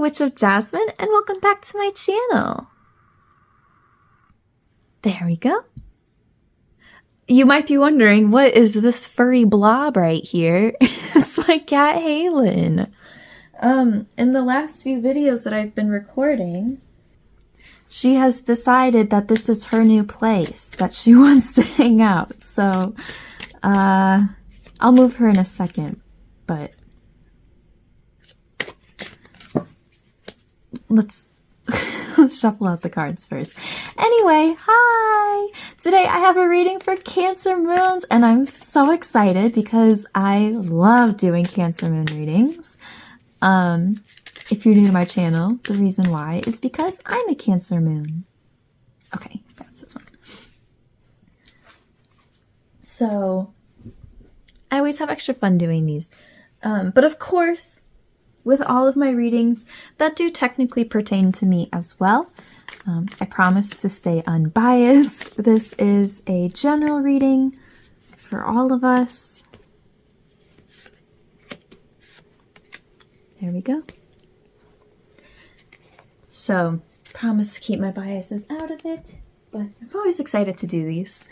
Witch of Jasmine, and welcome back to my channel. There we go. You might be wondering, what is this furry blob right here? It's my cat Cheralyn. In the last few videos that I've been recording, she has decided that this is her new place, that she wants to hang out. So, I'll move her in a second, but let's shuffle out the cards first. Anyway, hi! Today I have a reading for Cancer Moons, and I'm so excited because I love doing Cancer Moon readings. If you're new to my channel, the reason why is because I'm a Cancer Moon. Okay, that's this one. So, I always have extra fun doing these. But of course, with all of my readings that do technically pertain to me as well, I promise to stay unbiased. This is a general reading for all of us. There we go. So, promise to keep my biases out of it, but I'm always excited to do these.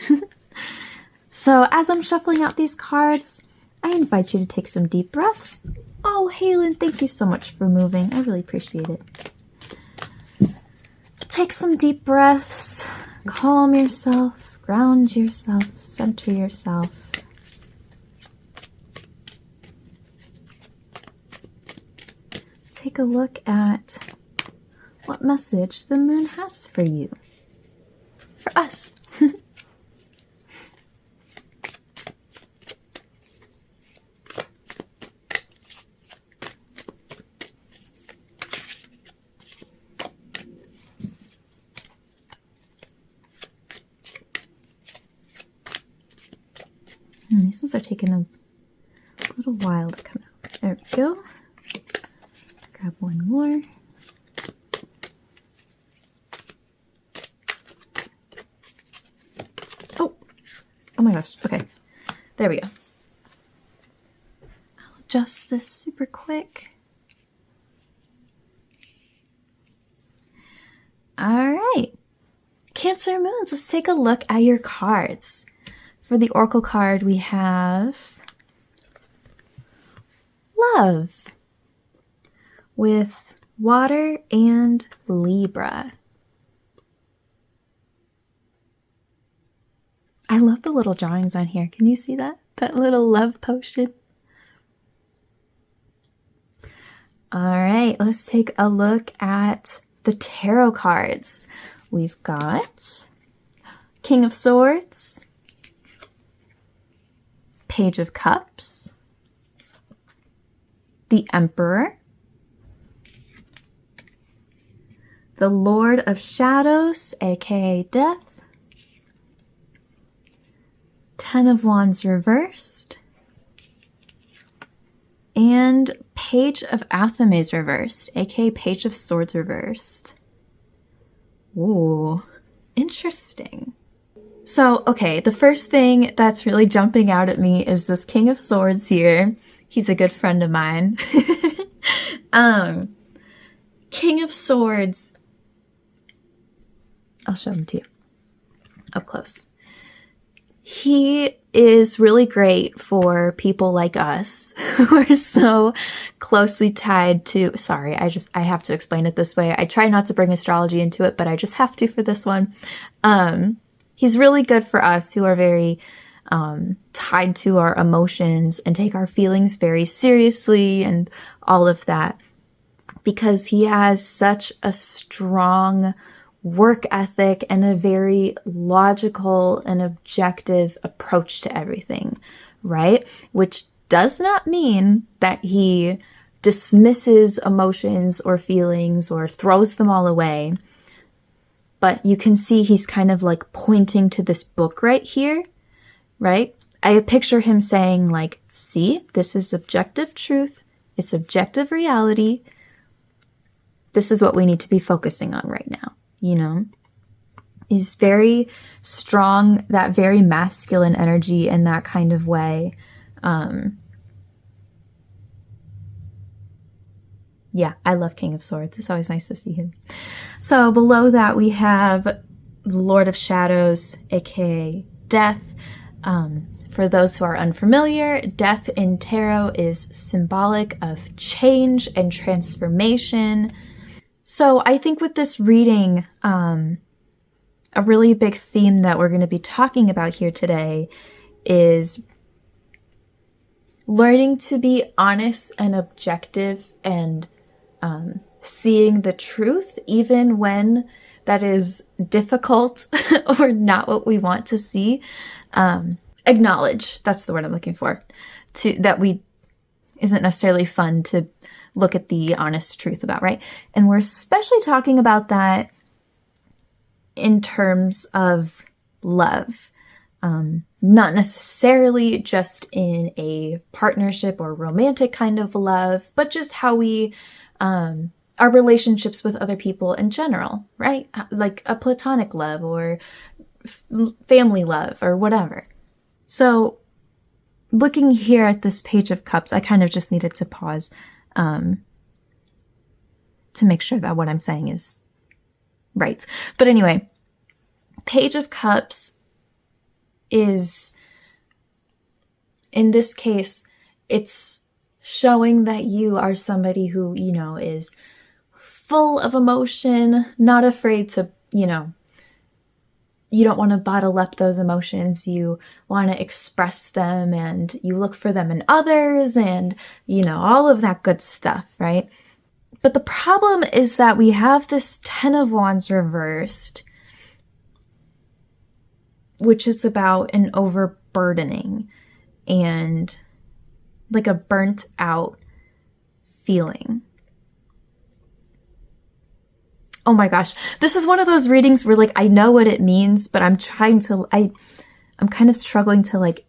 So, as I'm shuffling out these cards, I invite you to take some deep breaths. Oh, Cheralyn, thank you so much for moving. I really appreciate it. Take some deep breaths. Calm yourself. Ground yourself. Center yourself. Take a look at what message the moon has for you. For us. These ones are taking a little while to come out. There we go. Grab one more. Oh my gosh. Okay. There we go. I'll adjust this super quick. All right. Cancer Moons, let's take a look at your cards. For the Oracle card, we have Love with Water and Libra. I love the little drawings on here. Can you see that? That little love potion. All right, let's take a look at the tarot cards. We've got King of Swords, Page of Cups, the Emperor, the Lord of Shadows, aka Death, Ten of Wands reversed, and Page of Athames reversed, aka Page of Swords reversed. Ooh, interesting. So, okay, the first thing that's really jumping out at me is this King of Swords here. He's a good friend of mine. King of Swords, I'll show him to you up close. He is really great for people like us who are so closely tied to, sorry, I have to explain it this way. I try not to bring astrology into it, but I just have to for this one. He's really good for us who are very tied to our emotions and take our feelings very seriously and all of that, because he has such a strong work ethic and a very logical and objective approach to everything, right? Which does not mean that he dismisses emotions or feelings or throws them all away. But you can see he's kind of like pointing to this book right here, right? I picture him saying like, see, this is objective truth. It's objective reality. This is what we need to be focusing on right now. You know, he's very strong, that very masculine energy in that kind of way. Yeah, I love King of Swords. It's always nice to see him. So below that, we have the Lord of Shadows, aka Death. For those who are unfamiliar, death in tarot is symbolic of change and transformation. So I think with this reading, a really big theme that we're going to be talking about here today is learning to be honest and objective and seeing the truth, even when that is difficult or not what we want to see. Acknowledge, that's the word I'm looking for, isn't necessarily fun to look at the honest truth about, right? And we're especially talking about that in terms of love. Not necessarily just in a partnership or romantic kind of love, but just how we, our relationships with other people in general, right? Like a platonic love or family love or whatever. So looking here at this Page of Cups, I kind of just needed to pause to make sure that what I'm saying is right. But anyway, Page of Cups is, in this case, it's showing that you are somebody who, you know, is full of emotion, not afraid to, you know, you don't want to bottle up those emotions. You want to express them and you look for them in others and, you know, all of that good stuff, right? But the problem is that we have this Ten of Wands reversed, which is about an overburdening and like a burnt out feeling. Oh my gosh, this is one of those readings where like I know what it means, but I'm kind of struggling to like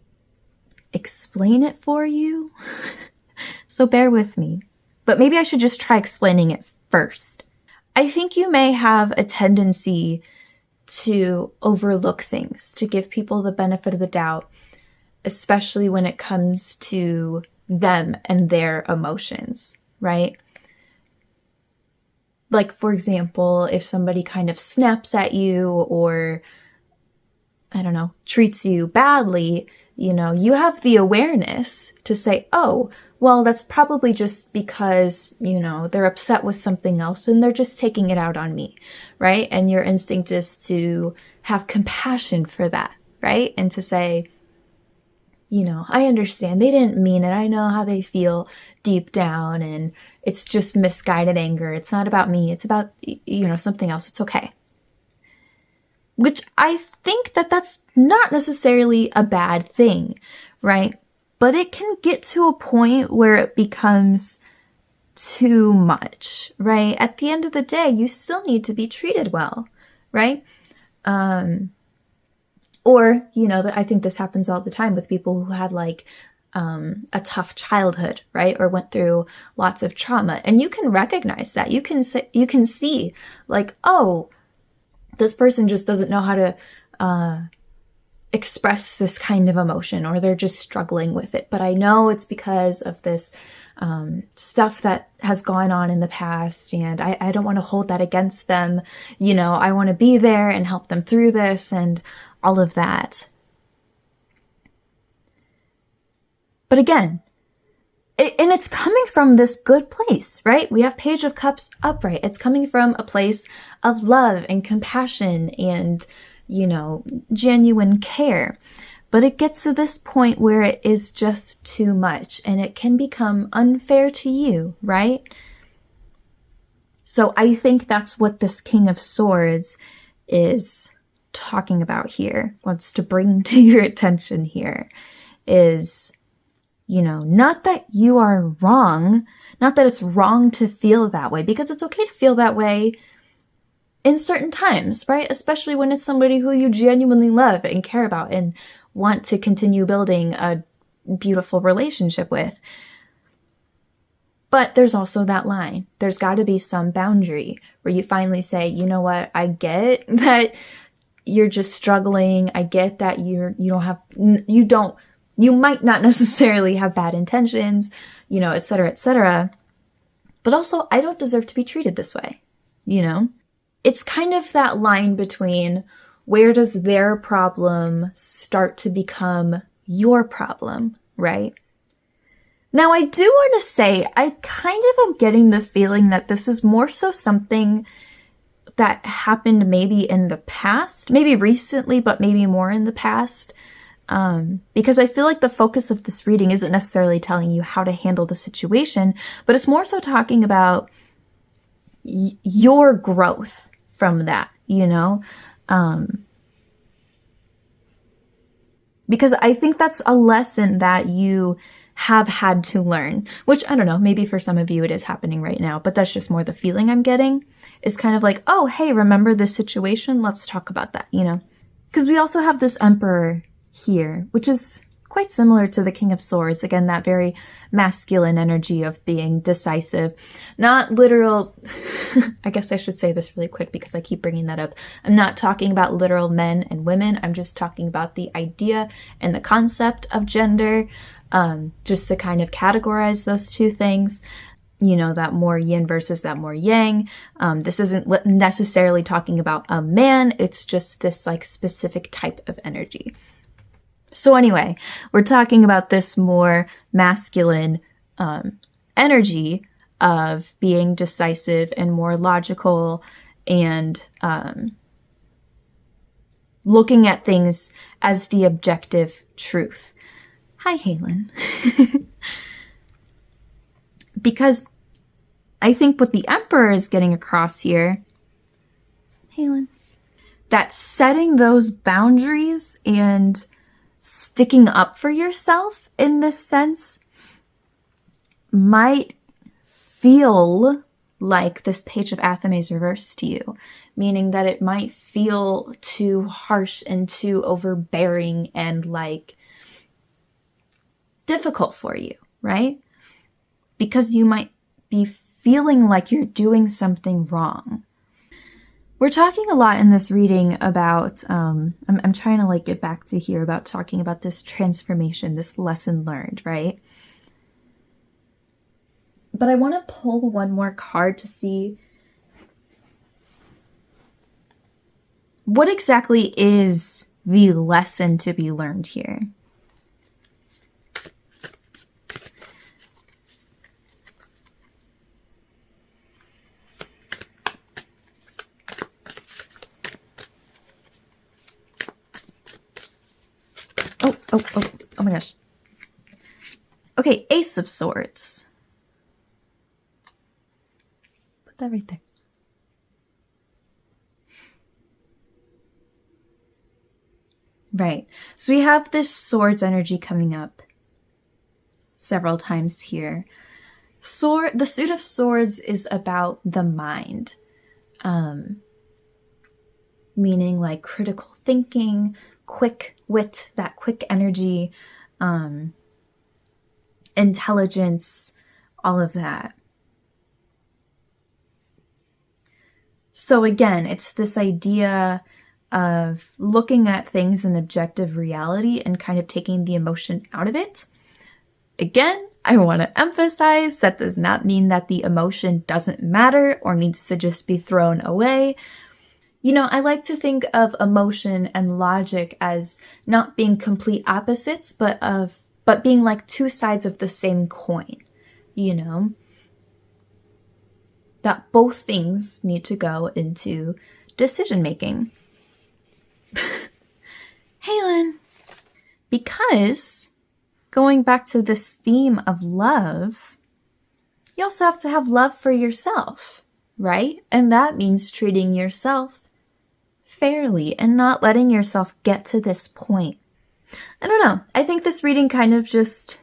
explain it for you. So bear with me. But maybe I should just try explaining it first. I think you may have a tendency to overlook things, to give people the benefit of the doubt, especially when it comes to them and their emotions, right? Like, for example, if somebody kind of snaps at you or, I don't know, treats you badly, you know, you have the awareness to say, oh, well, that's probably just because, you know, they're upset with something else and they're just taking it out on me, right? And your instinct is to have compassion for that, right? And to say, you know, I understand. They didn't mean it. I know how they feel deep down and it's just misguided anger. It's not about me. It's about, you know, something else. It's okay. Which I think that that's not necessarily a bad thing, right? But it can get to a point where it becomes too much, right? At the end of the day, you still need to be treated well, right? Or, you know, I think this happens all the time with people who had like a tough childhood, right? Or went through lots of trauma. And you can recognize that. You can see like, oh, this person just doesn't know how to express this kind of emotion, or they're just struggling with it. But I know it's because of this stuff that has gone on in the past, and I don't want to hold that against them. You know, I want to be there and help them through this and all of that. But again, and it's coming from this good place, right? We have Page of Cups upright. It's coming from a place of love and compassion and, you know, genuine care. But it gets to this point where it is just too much and it can become unfair to you, right? So I think that's what this King of Swords is talking about here, wants to bring to your attention here is, you know, not that you are wrong, not that it's wrong to feel that way, because it's okay to feel that way in certain times, right? Especially when it's somebody who you genuinely love and care about and want to continue building a beautiful relationship with. But there's also that line. There's got to be some boundary where you finally say, you know what, I get that you're just struggling. I get that you might not necessarily have bad intentions, you know, et cetera, but also I don't deserve to be treated this way, you know? It's kind of that line between where does their problem start to become your problem, right? Now, I do want to say, I kind of am getting the feeling that this is more so something that happened maybe in the past, maybe recently, but maybe more in the past. Because I feel like the focus of this reading isn't necessarily telling you how to handle the situation, but it's more so talking about your growth from that, you know? Because I think that's a lesson that you have had to learn, which I don't know, maybe for some of you it is happening right now, but that's just more the feeling I'm getting. Is kind of like, oh, hey, remember this situation? Let's talk about that, you know? Because we also have this Emperor here, which is quite similar to the King of Swords. Again, that very masculine energy of being decisive. Not literal, I guess I should say this really quick because I keep bringing that up. I'm not talking about literal men and women. I'm just talking about the idea and the concept of gender, just to kind of categorize those two things. You know, that more yin versus that more yang. This isn't necessarily talking about a man. It's just this like specific type of energy. So anyway, we're talking about this more masculine energy of being decisive and more logical and looking at things as the objective truth. Hi, Halen. Because I think what the Emperor is getting across here, Halen, that setting those boundaries and sticking up for yourself in this sense might feel like this Page of Athame is reversed to you, meaning that it might feel too harsh and too overbearing and like difficult for you, right? Because you might be feeling like you're doing something wrong. We're talking a lot in this reading about, I'm trying to like get back to here about talking about this transformation, this lesson learned, right? But I want to pull one more card to see what exactly is the lesson to be learned here. Oh my gosh. Okay, Ace of Swords. Put that right there. Right. So we have this swords energy coming up several times here. The suit of swords is about the mind. Meaning like critical thinking, quick wit, that quick energy, intelligence, all of that. So again, it's this idea of looking at things in objective reality and kind of taking the emotion out of it. Again, I want to emphasize that does not mean that the emotion doesn't matter or needs to just be thrown away. You know, I like to think of emotion and logic as not being complete opposites, but being like two sides of the same coin, you know? That both things need to go into decision making. Halen, because going back to this theme of love, you also have to have love for yourself, right? And that means treating yourself fairly and not letting yourself get to this point. I don't know. I think this reading kind of just...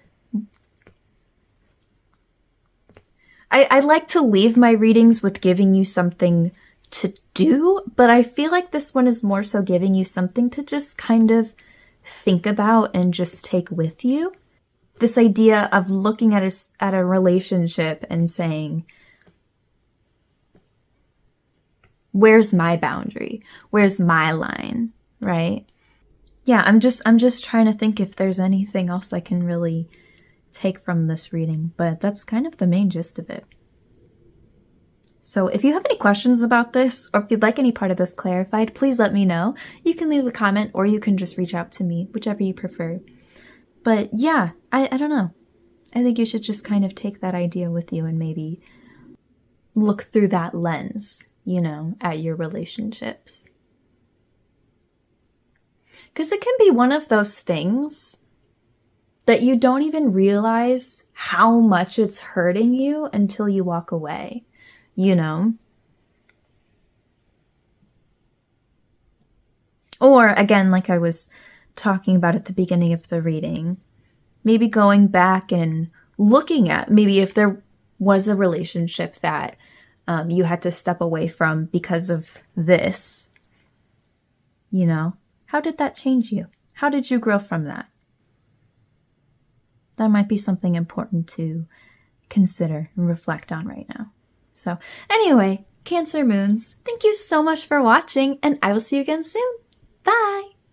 I like to leave my readings with giving you something to do, but I feel like this one is more so giving you something to just kind of think about and just take with you. This idea of looking at a relationship and saying, where's my boundary? Where's my line? Right? Yeah, I'm just trying to think if there's anything else I can really take from this reading, but that's kind of the main gist of it. So if you have any questions about this, or if you'd like any part of this clarified, please let me know. You can leave a comment, or you can just reach out to me, whichever you prefer. But yeah, I don't know. I think you should just kind of take that idea with you and maybe look through that lens, you know, at your relationships. Because it can be one of those things that you don't even realize how much it's hurting you until you walk away, you know? Or again, like I was talking about at the beginning of the reading, maybe going back and looking at maybe if there was a relationship that you had to step away from because of this, you know, how did that change you? How did you grow from that? That might be something important to consider and reflect on right now. So anyway, Cancer Moons, thank you so much for watching, and I will see you again soon. Bye!